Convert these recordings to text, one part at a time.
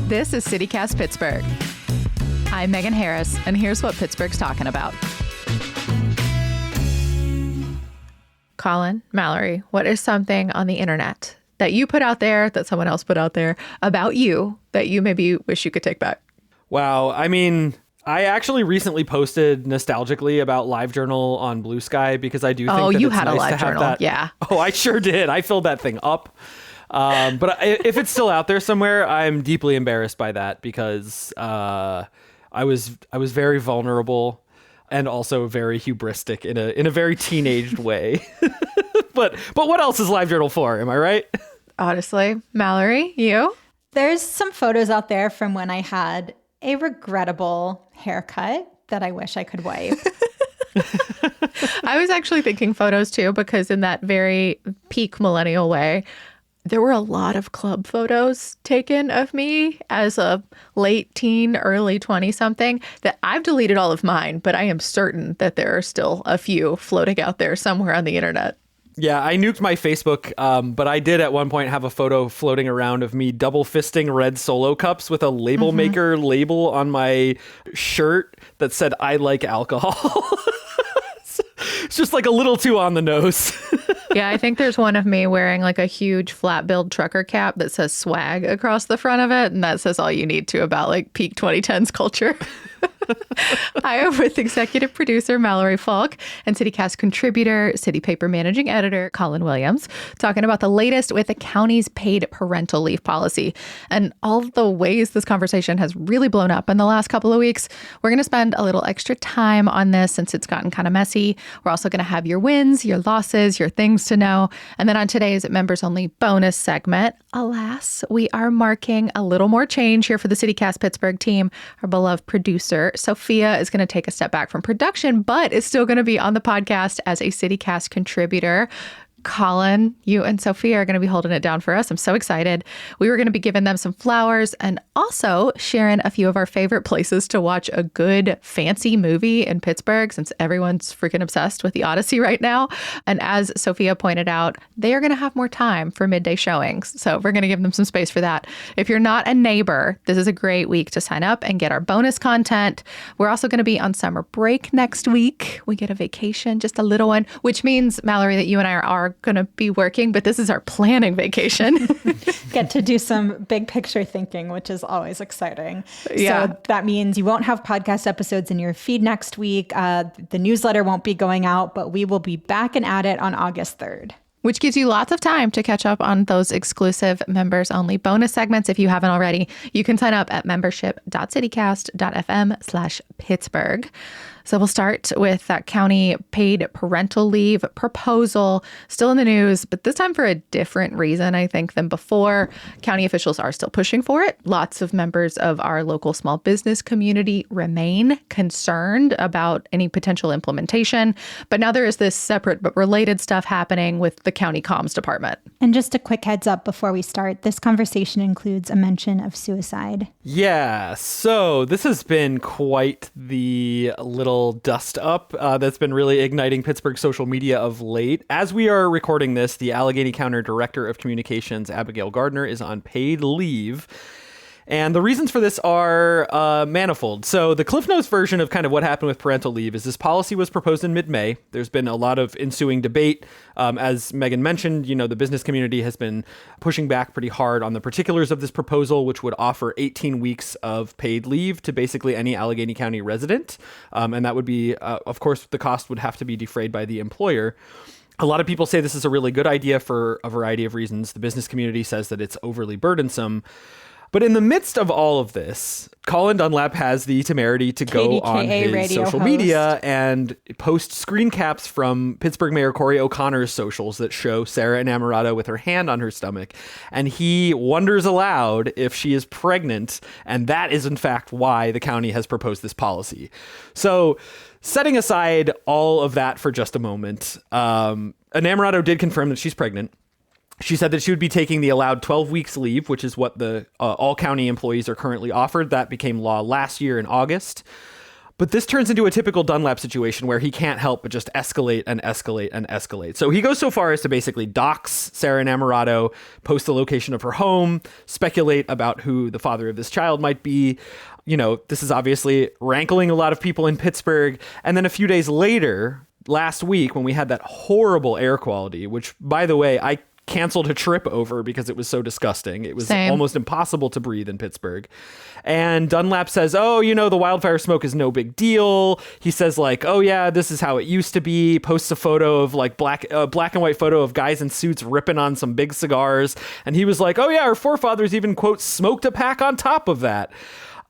This is CityCast Pittsburgh. I'm Megan Harris, and here's what Pittsburgh's talking about. Colin, Mallory, what is something on the internet that you put out there, that someone else put out there about you, that you maybe wish you could take back? Wow. I mean, I actually recently posted nostalgically about LiveJournal on Blue Sky because I do think that you it's had nice a to have LiveJournal. that. Yeah. Oh, I sure did. I filled that thing up. But if it's still out there somewhere, I'm deeply embarrassed by that because I was very vulnerable and also very hubristic in a very teenaged way. But what else is LiveJournal for? Am I right? Honestly, Mallory, you? There's some photos out there from when I had a regrettable haircut that I wish I could wipe. I was actually thinking photos too, because in that very peak millennial way, there were a lot of club photos taken of me as a late teen, early 20-something that I've deleted all of mine, but I am certain that there are still a few floating out there somewhere on the internet. Yeah, I nuked my Facebook, but I did at one point have a photo floating around of me double fisting red Solo cups with a label maker label on my shirt that said, "I like alcohol." It's just like a little too on the nose. Yeah, I think there's one of me wearing like a huge flat-billed trucker cap that says swag across the front of it. And that says all you need to about like peak 2010s culture. I am with executive producer Mallory Falk and CityCast contributor, City Paper managing editor Colin Williams, talking about the latest with the county's paid parental leave policy and all the ways this conversation has really blown up in the last couple of weeks. We're going to spend a little extra time on this since it's gotten kind of messy. We're also going to have your wins, your losses, your things to know. And then on today's members only bonus segment, alas, we are marking a little more change here for the CityCast Pittsburgh team. Our beloved producer, Sophia, is going to take a step back from production, but is still going to be on the podcast as a CityCast contributor. Colin, you and Sophia are going to be holding it down for us. I'm so excited. We were going to be giving them some flowers and also sharing a few of our favorite places to watch a good fancy movie in Pittsburgh, since everyone's freaking obsessed with the Odyssey right now. And as Sophia pointed out, they are going to have more time for midday showings. So we're going to give them some space for that. If you're not a neighbor, this is a great week to sign up and get our bonus content. We're also going to be on summer break next week. We get a vacation, just a little one, which means, Mallory, that you and I are going to be working, but this is our planning vacation. Get to do some big picture thinking, which is always exciting. Yeah. So that means you won't have podcast episodes in your feed next week. The newsletter won't be going out, but we will be back and at it on August 3rd. Which gives you lots of time to catch up on those exclusive members-only bonus segments if you haven't already. You can sign up at membership.citycast.fm/Pittsburgh. So we'll start with that county paid parental leave proposal, still in the news, but this time for a different reason, I think, than before. County officials are still pushing for it. Lots of members of our local small business community remain concerned about any potential implementation. But now there is this separate but related stuff happening with the county comms department. And just a quick heads up before we start, this conversation includes a mention of suicide. Yeah, so this has been quite the little dust up that's been really igniting Pittsburgh social media of late. As we are recording this, the Allegheny County Director of Communications, Abigail Gardner, is on paid leave. And the reasons for this are manifold. So the Cliff Notes version of kind of what happened with parental leave is this policy was proposed in mid-May. There's been a lot of ensuing debate. As Megan mentioned, the business community has been pushing back pretty hard on the particulars of this proposal, which would offer 18 weeks of paid leave to basically any Allegheny County resident. And that would be, of course, the cost would have to be defrayed by the employer. A lot of people say this is a really good idea for a variety of reasons. The business community says that it's overly burdensome. But in the midst of all of this, Colin Dunlap has the temerity to go on his social media and post screen caps from Pittsburgh Mayor Corey O'Connor's socials that show Sara Innamorato with her hand on her stomach. And he wonders aloud if she is pregnant. And that is, in fact, why the county has proposed this policy. So setting aside all of that for just a moment, Innamorato did confirm that she's pregnant. She said that she would be taking the allowed 12 weeks leave, which is what the all county employees are currently offered. That became law last year in August. But this turns into a typical Dunlap situation where he can't help but just escalate and escalate and escalate. So he goes so far as to basically dox Sara Innamorato, post the location of her home, speculate about who the father of this child might be. You know, this is obviously rankling a lot of people in Pittsburgh. And then a few days later, last week, when we had that horrible air quality, which, by the way, I canceled a trip over because it was so disgusting. It was almost impossible to breathe in Pittsburgh. And Dunlap says, oh, you know, the wildfire smoke is no big deal. He says like, oh yeah, this is how it used to be. Posts a photo of like black and white photo of guys in suits ripping on some big cigars. And he was like, oh yeah, our forefathers even, quote, smoked a pack on top of that.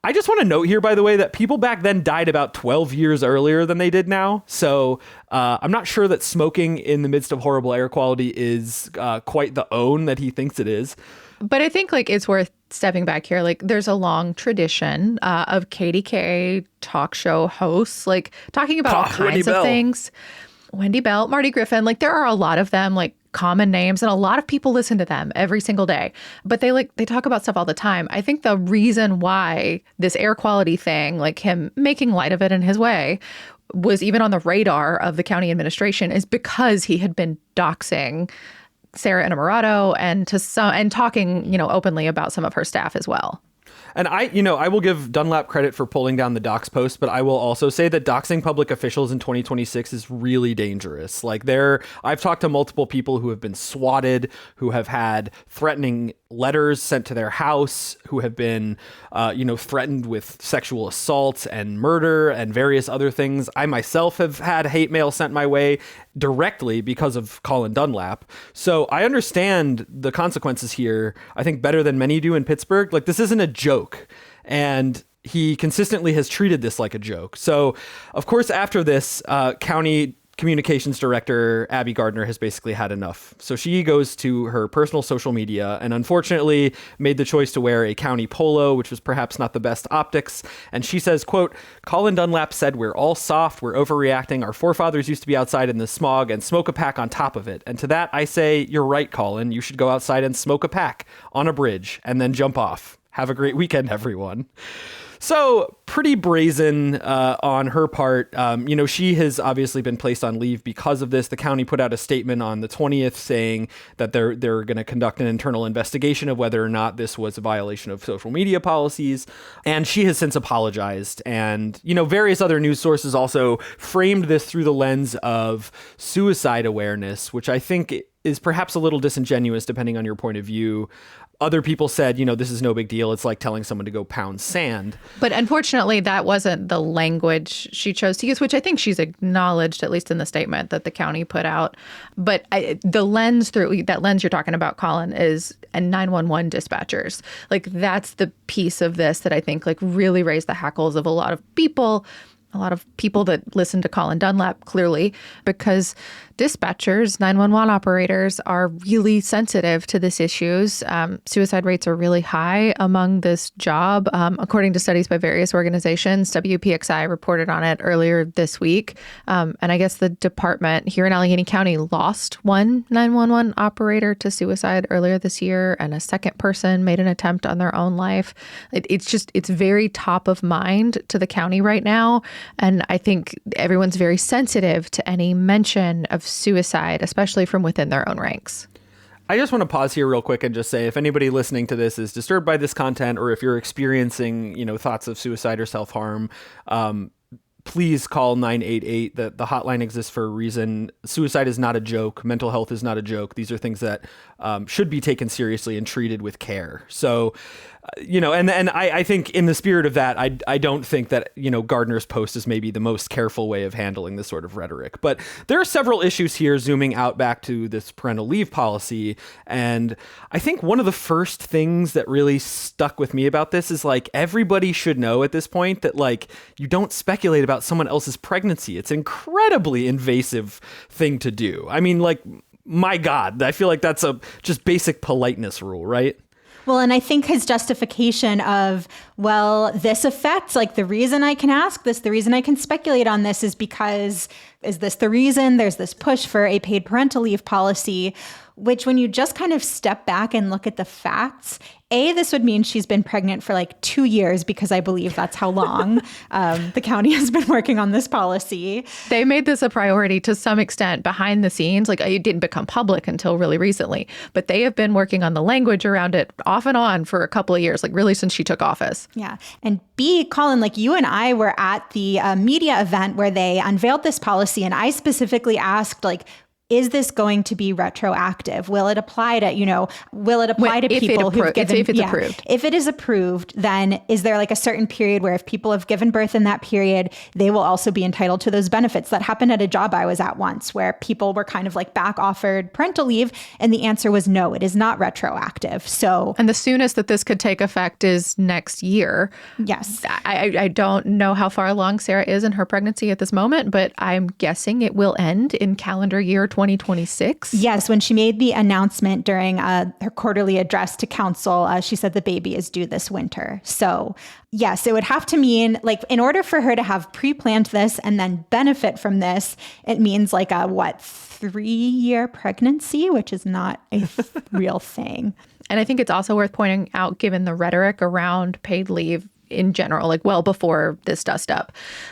I just want to note here, by the way, that people back then died about 12 years earlier than they did now. So I'm not sure that smoking in the midst of horrible air quality is quite the own that he thinks it is. But I think like it's worth stepping back here. Like there's a long tradition of KDK talk show hosts, like talking about all kinds of things. Wendy Bell, Marty Griffin, like there are a lot of them, like common names, and a lot of people listen to them every single day. But they talk about stuff all the time. I think the reason why this air quality thing, like him making light of it in his way, was even on the radar of the county administration is because he had been doxing Sara Innamorato and talking, you know, openly about some of her staff as well. And I will give Dunlap credit for pulling down the dox post, but I will also say that doxing public officials in 2026 is really dangerous. Like I've talked to multiple people who have been swatted, who have had threatening letters sent to their house, who have been, threatened with sexual assault and murder and various other things. I myself have had hate mail sent my way directly because of Colin Dunlap. So I understand the consequences here, I think, better than many do in Pittsburgh. Like, this isn't a joke. And he consistently has treated this like a joke. So, of course, after this, county communications director Abby Gardner has basically had enough. So she goes to her personal social media and unfortunately made the choice to wear a county polo, which was perhaps not the best optics. And she says, quote, Colin Dunlap said, we're all soft, we're overreacting. Our forefathers used to be outside in the smog and smoke a pack on top of it. And to that, I say, you're right, Colin. You should go outside and smoke a pack on a bridge and then jump off. Have a great weekend, everyone. So pretty brazen on her part. She has obviously been placed on leave because of this. The county put out a statement on the 20th saying that they're going to conduct an internal investigation of whether or not this was a violation of social media policies. And she has since apologized. And, various other news sources also framed this through the lens of suicide awareness, which I think is perhaps a little disingenuous depending on your point of view. Other people said, this is no big deal. It's like telling someone to go pound sand. But unfortunately, that wasn't the language she chose to use, which I think she's acknowledged, at least in the statement that the county put out. But the lens you're talking about, Colin, is 911 dispatchers. Like, that's the piece of this that I think really raised the hackles of a lot of people that listen to Colin Dunlap, clearly, because dispatchers, 911 operators are really sensitive to this issues. Suicide rates are really high among this job. According to studies by various organizations, WPXI reported on it earlier this week. And I guess the department here in Allegheny County lost one 911 operator to suicide earlier this year, and a second person made an attempt on their own life. It's very top of mind to the county right now. And I think everyone's very sensitive to any mention of suicide, especially from within their own ranks. I just want to pause here real quick and just say, if anybody listening to this is disturbed by this content, or if you're experiencing, thoughts of suicide or self-harm, please call 988. The hotline exists for a reason. Suicide is not a joke. Mental health is not a joke. These are things that should be taken seriously and treated with care. So, and I think in the spirit of that, I don't think that, Gardner's post is maybe the most careful way of handling this sort of rhetoric. But there are several issues here, zooming out back to this parental leave policy. And I think one of the first things that really stuck with me about this is everybody should know at this point that you don't speculate about someone else's pregnancy. It's an incredibly invasive thing to do. I mean, my God, I feel like that's a just basic politeness rule, right? Well, and I think his justification of, this affects, the reason I can ask this, the reason I can speculate on this is because, is this the reason there's this push for a paid parental leave policy? which when you just kind of step back and look at the facts, this would mean she's been pregnant for like 2 years, because I believe that's how long the county has been working on this policy. They made this a priority to some extent behind the scenes. Like, it didn't become public until really recently, but they have been working on the language around it off and on for a couple of years, like really since she took office. Yeah. And B, Colin, like you and I were at the media event where they unveiled this policy. And I specifically asked, like, is this going to be retroactive? Will it apply to, will it apply to people who've given... If it's approved. If it is approved, then is there like a certain period where if people have given birth in that period, they will also be entitled to those benefits? That happened at a job I was at once, where people were kind of like back offered parental leave. And the answer was no, it is not retroactive. So... And the soonest that this could take effect is next year. Yes. I don't know how far along Sara is in her pregnancy at this moment, but I'm guessing it will end in calendar year 2026. Yes, when she made the announcement during her quarterly address to council, she said the baby is due this winter. So yes, it would have to mean, like, in order for her to have pre-planned this and then benefit from this, it means like a 3-year pregnancy, which is not a real thing. And I think it's also worth pointing out, given the rhetoric around paid leave in general, like well before this dust up,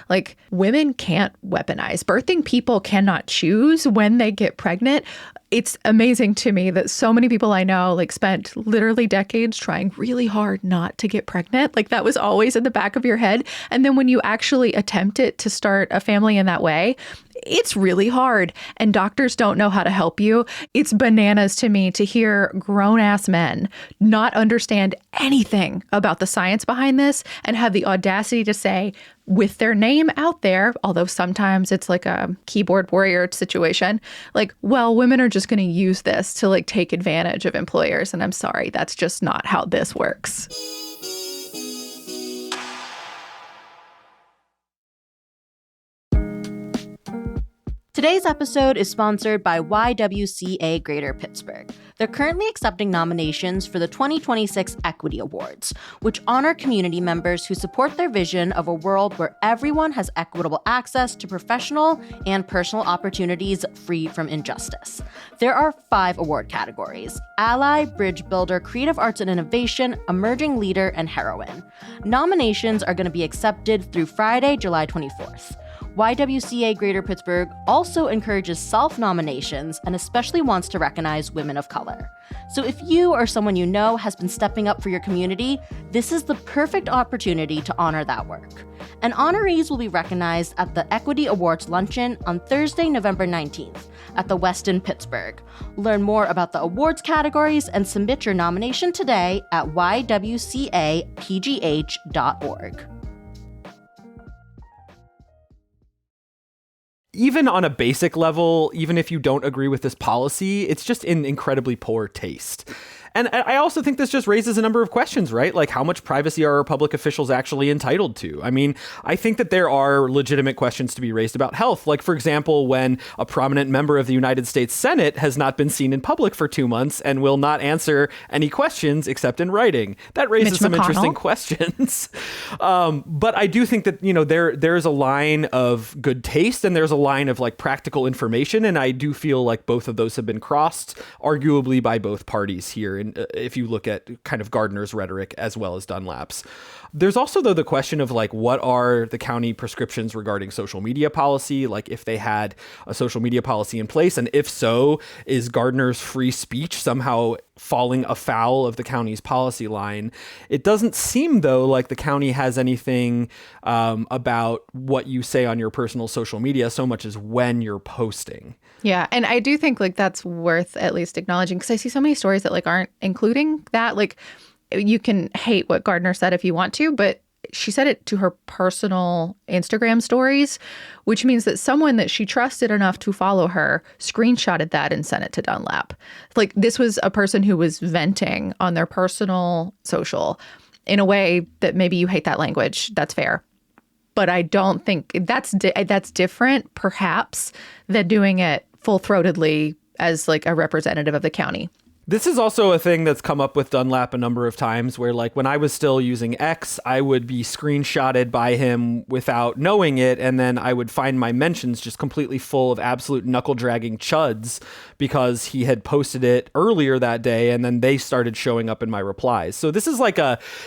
like women can't weaponize. Birthing people cannot choose when they get pregnant. It's amazing to me that so many people I know like spent literally decades trying really hard not to get pregnant. Like that was always in the back of your head. And then when you actually attempt it to start a family in that way, it's really hard and doctors don't know how to help you. It's bananas to me to hear grown-ass men not understand anything about the science behind this and have the audacity to say, with their name out there, although sometimes it's like a keyboard warrior situation, like, well, women are just going to use this to like take advantage of employers. And I'm sorry, that's just not how this works. Today's episode is sponsored by YWCA Greater Pittsburgh. They're currently accepting nominations for the 2026 Equity Awards, which honor community members who support their vision of a world where everyone has equitable access to professional and personal opportunities free from injustice. There are 5 award categories: Ally, Bridge Builder, Creative Arts and Innovation, Emerging Leader, and Heroine. Nominations are going to be accepted through Friday, July 24th. YWCA Greater Pittsburgh also encourages self-nominations and especially wants to recognize women of color. So if you or someone you know has been stepping up for your community, this is the perfect opportunity to honor that work. And honorees will be recognized at the Equity Awards Luncheon on Thursday, November 19th at the Westin Pittsburgh. Learn more about the awards categories and submit your nomination today at ywcapgh.org. Even on a basic level, even if you don't agree with this policy, it's just in incredibly poor taste. And I also think this just raises a number of questions, right? Like, how much privacy are public officials actually entitled to? I mean, I think that there are legitimate questions to be raised about health. Like, for example, when a prominent member of the United States Senate has not been seen in public for 2 months and will not answer any questions except in writing. That raises some interesting questions. But I do think that, there's a line of good taste and there's a line of like practical information. And I do feel like both of those have been crossed, arguably by both parties here. And if you look at kind of Gardner's rhetoric as well as Dunlap's. There's also, though, the question of like, what are the county prescriptions regarding social media policy? Like if they had a social media policy in place, and if so, is Gardner's free speech somehow falling afoul of the county's policy line? It doesn't seem, though, like the county has anything about what you say on your personal social media so much as when you're posting. Yeah. And I do think like that's worth at least acknowledging, because I see so many stories that like aren't including that. Like, you can hate what Gardner said if you want to, but she said it to her personal Instagram stories, which means that someone that she trusted enough to follow her screenshotted that and sent it to Dunlap. Like, this was a person who was venting on their personal social in a way that maybe you hate that language. That's fair. But I don't think that's different, perhaps, than doing it full-throatedly as like a representative of the county. This is also a thing that's come up with Dunlap a number of times where, like, when I was still using X, I would be screenshotted by him without knowing it, and then I would find my mentions just completely full of absolute knuckle-dragging chuds because he had posted it earlier that day, and then they started showing up in my replies. So this is like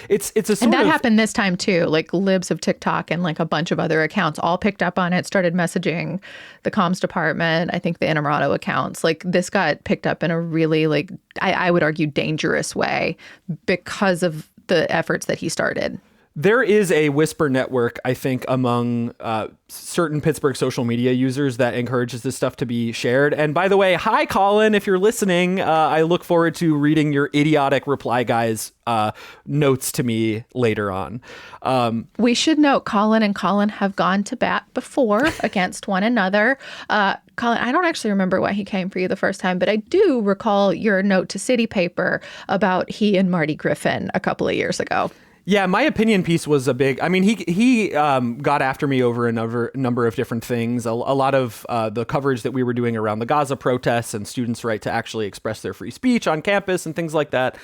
it's a sort and that happened this time too. Like libs of TikTok and like a bunch of other accounts all picked up on it, started messaging the comms department, I think the Innamorato accounts. Like this got picked up in a really, like, I would argue, dangerous way because of the efforts that he started. There is a whisper network, I think, among certain Pittsburgh social media users that encourages this stuff to be shared. And by the way, hi, Colin, if you're listening, I look forward to reading your idiotic reply guys' notes to me later on. We should note Colin and Colin have gone to bat before against one another. Colin, I don't actually remember why he came for you the first time, but I do recall your note to City Paper about he and Marty Griffin a couple of years ago. Yeah, my opinion piece was a big. I mean, he got after me over a number of different things. A lot of the coverage that we were doing around the Gaza protests and students' right to actually express their free speech on campus and things like that.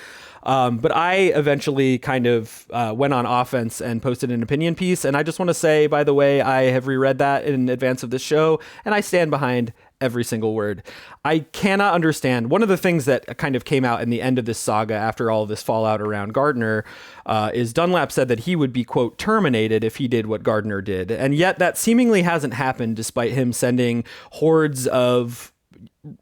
But I eventually kind of went on offense and posted an opinion piece. And I just want to say, by the way, I have reread that in advance of this show, and I stand behind every single word. I cannot understand. One of the things that kind of came out in the end of this saga after all of this fallout around Gardner is Dunlap said that he would be, quote, terminated if he did what Gardner did. And yet that seemingly hasn't happened despite him sending hordes of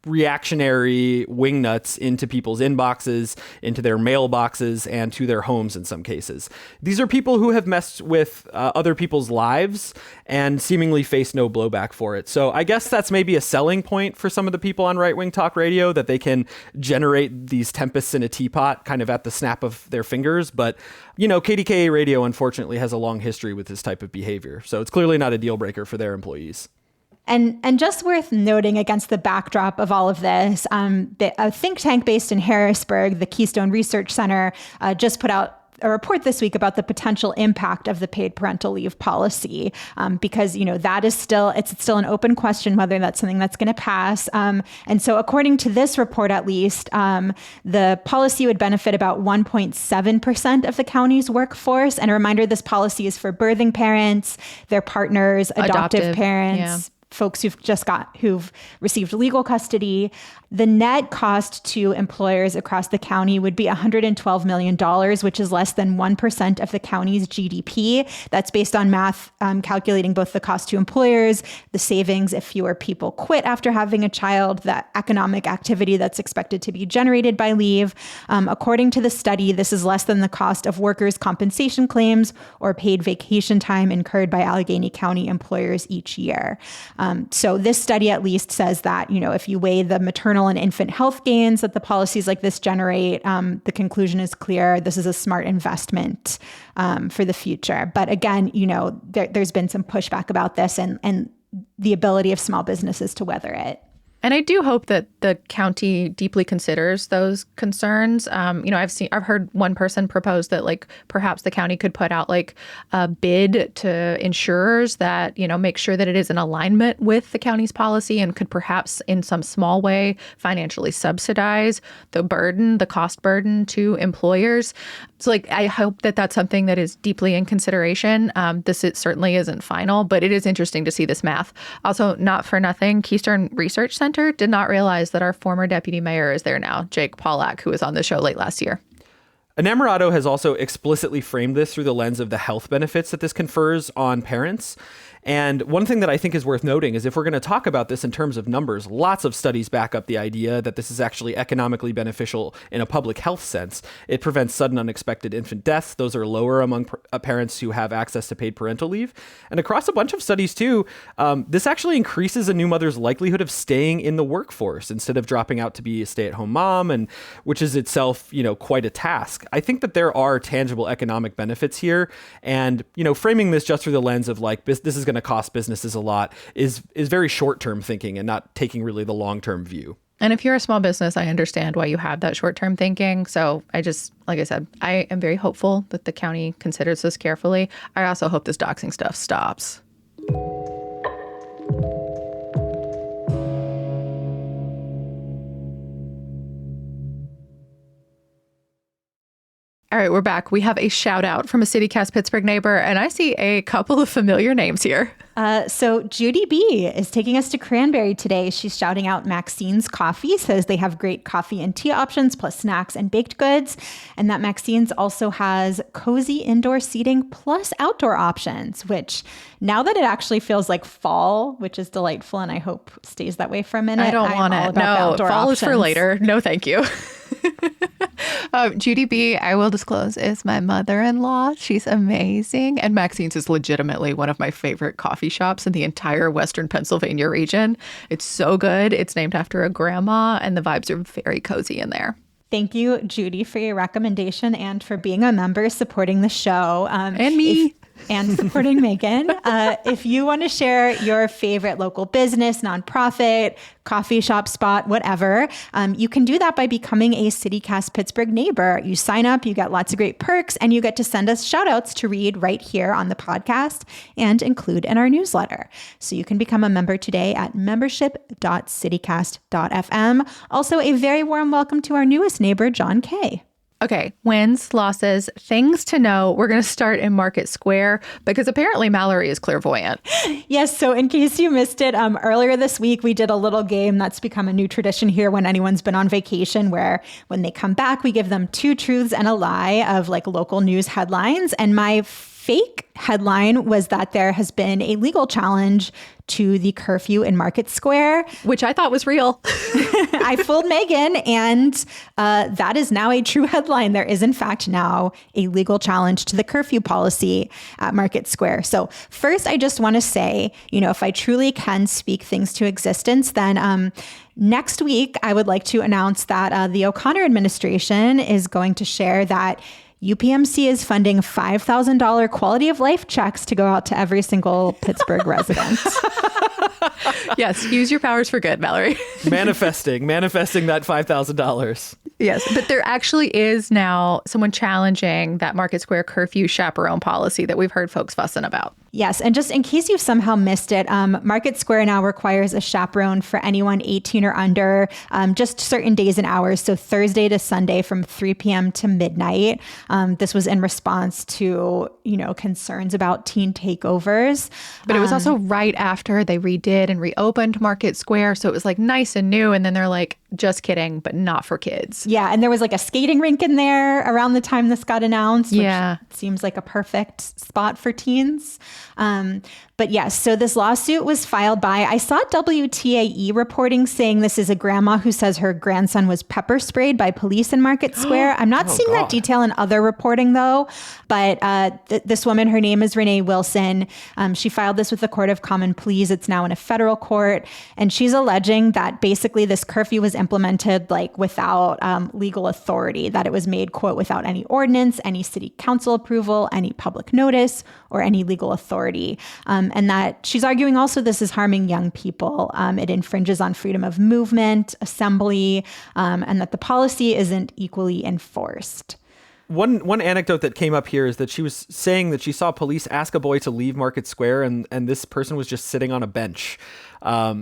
reactionary wingnuts into people's inboxes, into their mailboxes, and to their homes in some cases. These are people who have messed with other people's lives and seemingly face no blowback for it. So I guess that's maybe a selling point for some of the people on right-wing talk radio, that they can generate these tempests in a teapot kind of at the snap of their fingers. But, you know, KDKA radio unfortunately has a long history with this type of behavior. So it's clearly not a deal breaker for their employees. And just worth noting against the backdrop of all of this, a think tank based in Harrisburg, the Keystone Research Center, just put out a report this week about the potential impact of the paid parental leave policy, because, you know, that is it's still an open question whether that's something that's going to pass. And so according to this report, at least, the policy would benefit about 1.7% of the county's workforce. And a reminder, this policy is for birthing parents, their partners, adoptive parents. Yeah. Folks who've received legal custody. The net cost to employers across the county would be $112 million, which is less than 1% of the county's GDP. That's based on math calculating both the cost to employers, the savings if fewer people quit after having a child, the economic activity that's expected to be generated by leave. According to the study, this is less than the cost of workers' compensation claims or paid vacation time incurred by Allegheny County employers each year. So this study at least says that, you know, if you weigh the maternal and infant health gains that the policies like this generate, the conclusion is clear. This is a smart investment for the future. But again, you know, there's been some pushback about this and the ability of small businesses to weather it. And I do hope that the county deeply considers those concerns. You know, I've heard one person propose that, like, perhaps the county could put out like a bid to insurers that, you know, make sure that it is in alignment with the county's policy and could perhaps in some small way financially subsidize the cost burden to employers. So, like, I hope that that's something that is deeply in consideration. It certainly isn't final, but it is interesting to see this math. Also, not for nothing, Keystone Research Center did not realize that our former deputy mayor is there now, Jake Pollack, who was on the show late last year. Innamorato has also explicitly framed this through the lens of the health benefits that this confers on parents. And one thing that I think is worth noting is if we're going to talk about this in terms of numbers, lots of studies back up the idea that this is actually economically beneficial in a public health sense. It prevents sudden unexpected infant deaths. Those are lower among parents who have access to paid parental leave. And across a bunch of studies too, this actually increases a new mother's likelihood of staying in the workforce instead of dropping out to be a stay-at-home mom, and which is itself, you know, quite a task. I think that there are tangible economic benefits here. And, you know, framing this just through the lens of like, this is going to cost businesses a lot is very short-term thinking and not taking really the long-term view. And if you're a small business, I understand why you have that short-term thinking. So like I said, I am very hopeful that the county considers this carefully. I also hope this doxing stuff stops. All right, we're back. We have a shout out from a CityCast Pittsburgh neighbor, and I see a couple of familiar names here. So Judy B is taking us to Cranberry today. She's shouting out Maxine's Coffee, says they have great coffee and tea options, plus snacks and baked goods. And that Maxine's also has cozy indoor seating plus outdoor options, which now that it actually feels like fall, which is delightful, and I hope stays that way for a minute. I don't want it. No, fall is for later. No, thank you. Judy B, I will disclose, is my mother-in-law. She's amazing. And Maxine's is legitimately one of my favorite coffee shops in the entire Western Pennsylvania region. It's so good. It's named after a grandma, and the vibes are very cozy in there. Thank you, Judy, for your recommendation and for being a member supporting the show. And me. And supporting Megan. If you want to share your favorite local business, nonprofit, coffee shop spot, whatever, you can do that by becoming a CityCast Pittsburgh neighbor. You sign up, you get lots of great perks, and you get to send us shout outs to read right here on the podcast and include in our newsletter. So you can become a member today at membership.citycast.fm. Also, a very warm welcome to our newest neighbor, John K. Okay, wins, losses, things to know. We're going to start in Market Square because apparently Mallory is clairvoyant. Yes, so in case you missed it, earlier this week, we did a little game that's become a new tradition here when anyone's been on vacation, where when they come back, we give them 2 truths and a lie of like local news headlines. And my fake headline was that there has been a legal challenge to the curfew in Market Square, which I thought was real. I fooled Megan, and that is now a true headline. There is, in fact, now a legal challenge to the curfew policy at Market Square. So first, I just want to say, if I truly can speak things to existence, then next week, I would like to announce that the O'Connor administration is going to share that UPMC is funding $5,000 quality of life checks to go out to every single Pittsburgh resident. Yes, use your powers for good, Mallory. Manifesting that $5,000. Yes, but there actually is now someone challenging that Market Square curfew chaperone policy that we've heard folks fussing about. Yes, and just in case you've somehow missed it, Market Square now requires a chaperone for anyone 18 or under, just certain days and hours. So Thursday to Sunday from 3 p.m. to midnight. This was in response to, concerns about teen takeovers. But it was also right after they redid and reopened Market Square. So it was like nice and new. And then they're like, just kidding, but not for kids. Yeah. And there was like a skating rink in there around the time this got announced. Which seems like a perfect spot for teens. But yes, so this lawsuit was filed by, I saw WTAE reporting saying this is a grandma who says her grandson was pepper sprayed by police in Market Square. I'm not seeing that detail in other reporting though, but this woman, her name is Renee Wilson. She filed this with the Court of Common Pleas. It's now in a federal court. And she's alleging that basically this curfew was implemented like without legal authority, that it was made, quote, without any ordinance, any city council approval, any public notice, or any legal authority. And that she's arguing also this is harming young people. It infringes on freedom of movement, assembly, and that the policy isn't equally enforced. One anecdote that came up here is that she was saying that she saw police ask a boy to leave Market Square, and this person was just sitting on a bench.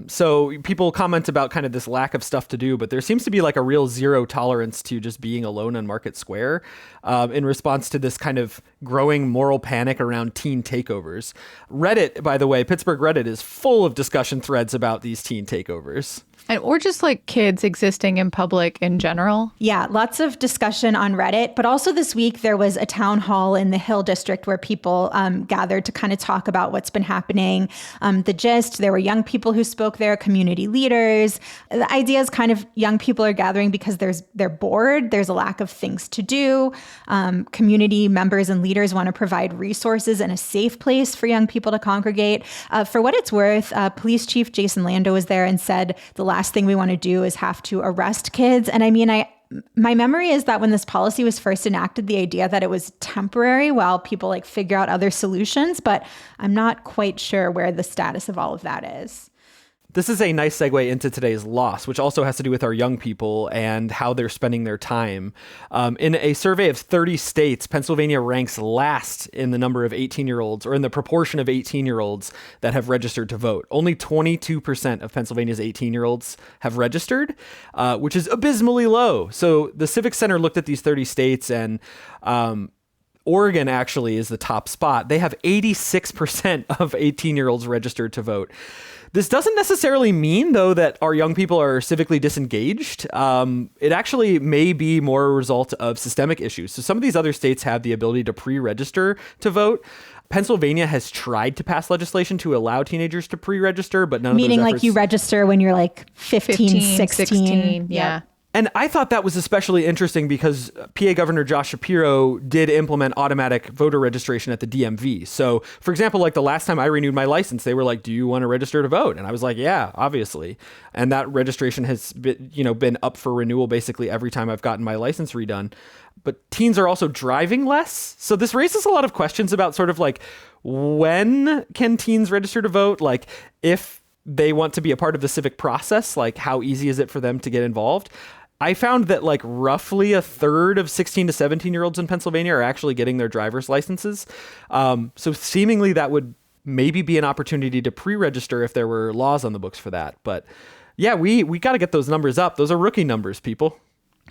So people comment about kind of this lack of stuff to do, but there seems to be like a real zero tolerance to just being alone on Market Square in response to this kind of growing moral panic around teen takeovers. Reddit, by the way, Pittsburgh Reddit is full of discussion threads about these teen takeovers. Or just like kids existing in public in general. Yeah, lots of discussion on Reddit. But also this week, there was a town hall in the Hill District where people gathered to kind of talk about what's been happening. The gist, there were young people who spoke there, community leaders. The idea is kind of young people are gathering because they're bored. There's a lack of things to do. Community members and leaders want to provide resources and a safe place for young people to congregate. For what it's worth, Police Chief Jason Lando was there and said the last thing we want to do is have to arrest kids. And I mean, my memory is that when this policy was first enacted, the idea that it was temporary while people like figure out other solutions, but I'm not quite sure where the status of all of that is. This is a nice segue into today's loss, which also has to do with our young people and how they're spending their time. In a survey of 30 states, Pennsylvania ranks last in the number of 18-year-olds, or in the proportion of 18-year-olds that have registered to vote. Only 22% of Pennsylvania's 18-year-olds have registered, which is abysmally low. So the Civic Center looked at these 30 states, and Oregon actually is the top spot. They have 86% of 18-year-olds registered to vote. This doesn't necessarily mean, though, that our young people are civically disengaged. It actually may be more a result of systemic issues. So some of these other states have the ability to pre-register to vote. Pennsylvania has tried to pass legislation to allow teenagers to pre-register, but none of those efforts... Meaning like you register when you're like 15 16. Yeah. Yep. And I thought that was especially interesting because PA Governor Josh Shapiro did implement automatic voter registration at the DMV. So, for example, like the last time I renewed my license, they were like, do you want to register to vote? And I was like, yeah, obviously. And that registration has been up for renewal basically every time I've gotten my license redone. But teens are also driving less. So this raises a lot of questions about sort of like, when can teens register to vote? Like, if they want to be a part of the civic process, like how easy is it for them to get involved? I found that like roughly a third of 16 to 17-year-olds in Pennsylvania are actually getting their driver's licenses. So seemingly that would maybe be an opportunity to pre-register if there were laws on the books for that. But yeah, we got to get those numbers up. Those are rookie numbers, people.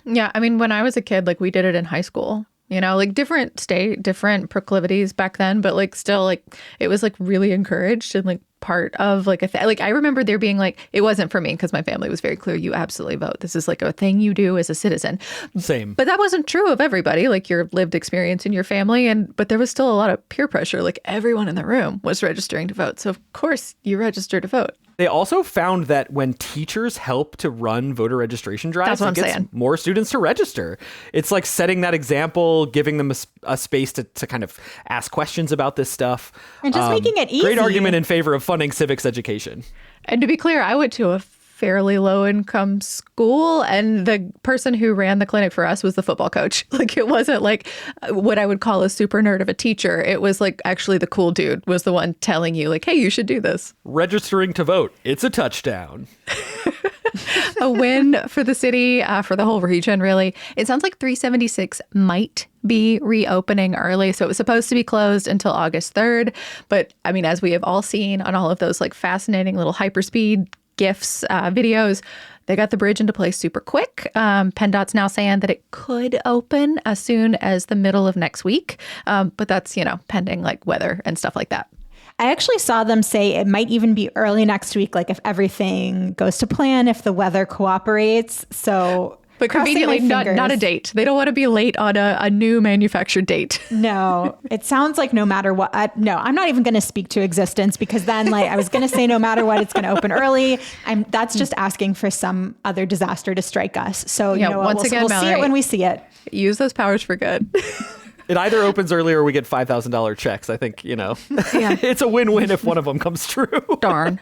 Yeah. I mean, when I was a kid, like we did it in high school. Like different state, different proclivities back then, but like still like it was like really encouraged and like part of like like I remember there being like, it wasn't for me because my family was very clear, you absolutely vote. This is like a thing you do as a citizen. Same. But that wasn't true of everybody, like your lived experience in your family. But there was still a lot of peer pressure. Like everyone in the room was registering to vote. So of course you register to vote. They also found that when teachers help to run voter registration drives, it gets more students to register. It's like setting that example, giving them a space to kind of ask questions about this stuff. And just making it easy. Great argument in favor of funding civics education. And to be clear, I went to a fairly low income school, and the person who ran the clinic for us was the football coach. Like it wasn't like what I would call a super nerd of a teacher. It was like actually the cool dude was the one telling you like, hey, you should do this. Registering to vote. It's a touchdown. A win for the city, for the whole region, really. It sounds like 376 might be reopening early. So it was supposed to be closed until August 3rd. But I mean, as we have all seen on all of those like fascinating little hyperspeed GIFs, videos, they got the bridge into place super quick. PennDOT's now saying that it could open as soon as the middle of next week. But that's, pending like weather and stuff like that. I actually saw them say it might even be early next week, like if everything goes to plan, if the weather cooperates. So, but conveniently not a date. They don't want to be late on a new manufactured date. No, it sounds like no matter what. No, I'm not even going to speak to existence because then like I was going to say no matter what, it's going to open early. That's just asking for some other disaster to strike us. So, once again, we'll see it when we see it. Use those powers for good. It either opens early or we get $5,000 checks. I think, it's a win-win if one of them comes true. Darn.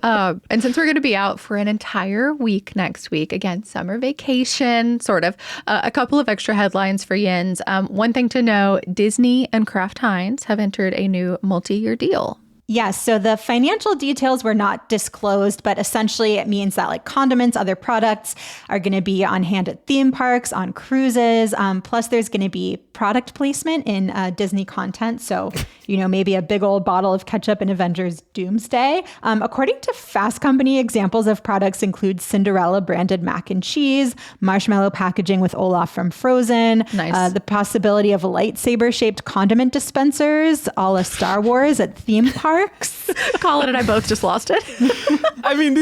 And since we're going to be out for an entire week next week, again, summer vacation, sort of, a couple of extra headlines for Yins. One thing to know, Disney and Kraft Heinz have entered a new multi-year deal. Yes. So the financial details were not disclosed, but essentially it means that like condiments, other products are going to be on hand at theme parks, on cruises. Plus there's going to be product placement in Disney content. So, maybe a big old bottle of ketchup in Avengers Doomsday. According to Fast Company, examples of products include Cinderella branded mac and cheese, marshmallow packaging with Olaf from Frozen, nice. The possibility of lightsaber shaped condiment dispensers, a la Star Wars at theme parks. Colin and I both just lost it. I mean,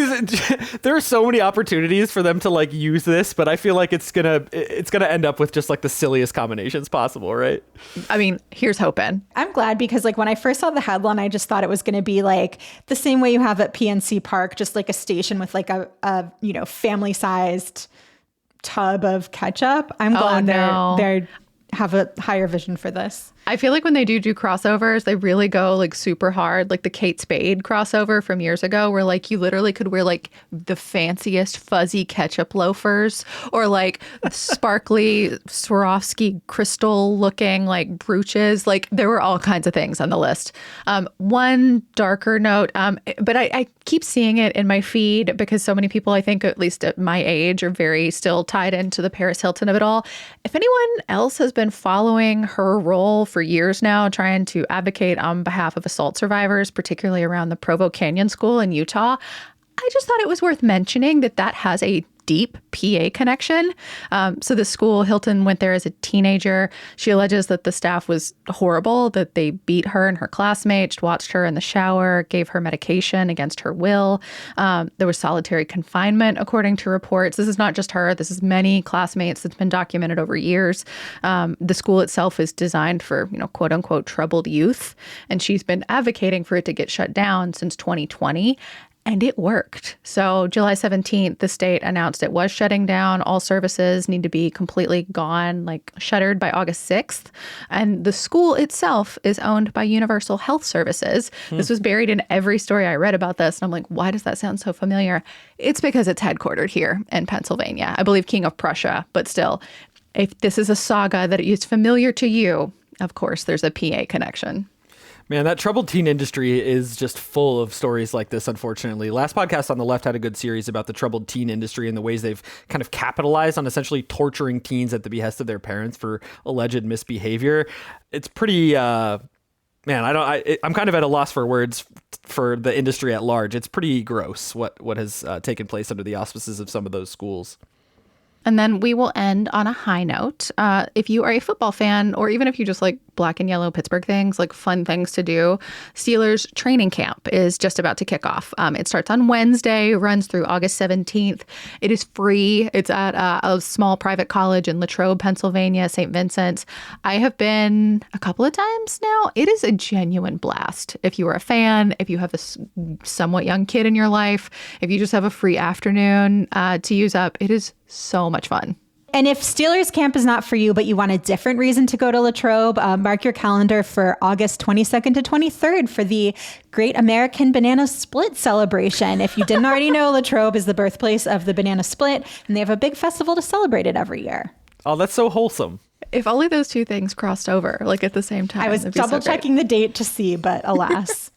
there are so many opportunities for them to like use this, but I feel like it's gonna end up with just like the silliest combinations possible, right? I mean, here's hoping. I'm glad because like when I first saw the headline, I just thought it was going to be like the same way you have at PNC Park, just like a station with like a family sized tub of ketchup. I'm glad they're have a higher vision for this. I feel like when they do crossovers, they really go like super hard. Like the Kate Spade crossover from years ago, where like you literally could wear like the fanciest fuzzy ketchup loafers or like sparkly Swarovski crystal looking like brooches. Like there were all kinds of things on the list. One darker note, but I keep seeing it in my feed because so many people, I think, at least at my age, are very still tied into the Paris Hilton of it all. If anyone else has been following her role for years now, trying to advocate on behalf of assault survivors, particularly around the Provo Canyon School in Utah, I just thought it was worth mentioning that has a deep PA connection. So the school, Hilton went there as a teenager. She alleges that the staff was horrible, that they beat her and her classmates, watched her in the shower, gave her medication against her will. There was solitary confinement, according to reports. This is not just her. This is many classmates. It's been documented over years. The school itself is designed for, quote unquote, troubled youth. And she's been advocating for it to get shut down since 2020. And it worked. So July 17th, the state announced it was shutting down. All services need to be completely gone, like shuttered by August 6th. And the school itself is owned by Universal Health Services. This was buried in every story I read about this. And I'm like, why does that sound so familiar? It's because it's headquartered here in Pennsylvania. I believe King of Prussia, but still, if this is a saga that is familiar to you, of course, there's a PA connection. Man, that troubled teen industry is just full of stories like this, unfortunately. Last podcast on the left had a good series about the troubled teen industry and the ways they've kind of capitalized on essentially torturing teens at the behest of their parents for alleged misbehavior. It's pretty, I'm kind of at a loss for words for the industry at large. It's pretty gross what has taken place under the auspices of some of those schools. And then we will end on a high note. If you are a football fan, or even if you just like black and yellow Pittsburgh things, like fun things to do, Steelers training camp is just about to kick off. It starts on Wednesday, runs through August 17th. It is free. It's at a small private college in Latrobe, Pennsylvania, St. Vincent's. I have been a couple of times now. It is a genuine blast. If you are a fan, if you have a somewhat young kid in your life, if you just have a free afternoon to use up, it is so much fun. And if Steelers camp is not for you, but you want a different reason to go to Latrobe, mark your calendar for August 22nd to 23rd for the Great American Banana Split celebration. If you didn't already know, Latrobe is the birthplace of the banana split, and they have a big festival to celebrate it every year. Oh, that's so wholesome. If only those two things crossed over, like at the same time. I was double checking the date to see, but alas.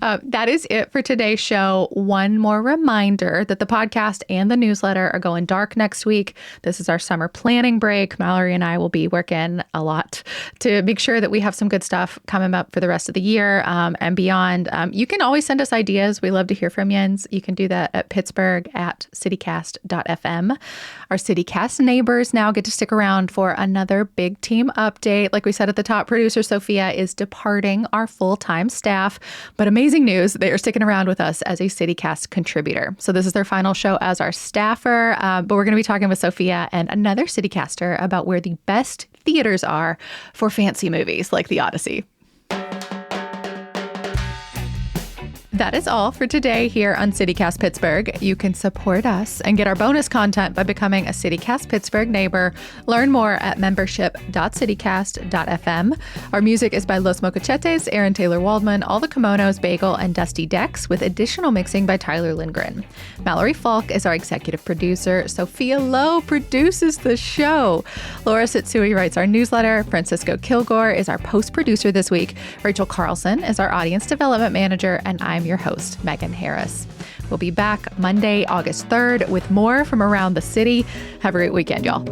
That is it for today's show. One more reminder that the podcast and the newsletter are going dark next week. This is our summer planning break. Mallory and I will be working a lot to make sure that we have some good stuff coming up for the rest of the year and beyond. You can always send us ideas. We love to hear from you. You can do that at pittsburgh@citycast.fm. Our CityCast neighbors now get to stick around for another big team update. Like we said at the top, producer Sophia is departing our full-time staff, but amazing news, they are sticking around with us as a CityCast contributor. So this is their final show as our staffer, but we're going to be talking with Sophia and another CityCaster about where the best theaters are for fancy movies like the Odyssey. That is all for today here on CityCast Pittsburgh. You can support us and get our bonus content by becoming a CityCast Pittsburgh neighbor. Learn more at membership.citycast.fm. Our music is by Los Mocachetes, Aaron Taylor Waldman, All the Kimonos, Bagel, and Dusty Decks, with additional mixing by Tyler Lindgren. Mallory Falk is our executive producer. Sophia Lowe produces the show. Laura Sitsui writes our newsletter. Francisco Kilgore is our post-producer this week. Rachel Carlson is our audience development manager, and I'm your host, Megan Harris. We'll be back Monday, August 3rd with more from around the city. Have a great weekend, y'all.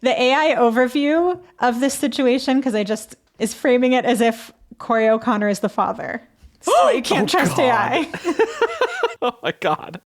The AI overview of this situation, because is framing it as if Corey O'Connor is the father. So you can't trust God. AI. Oh my God.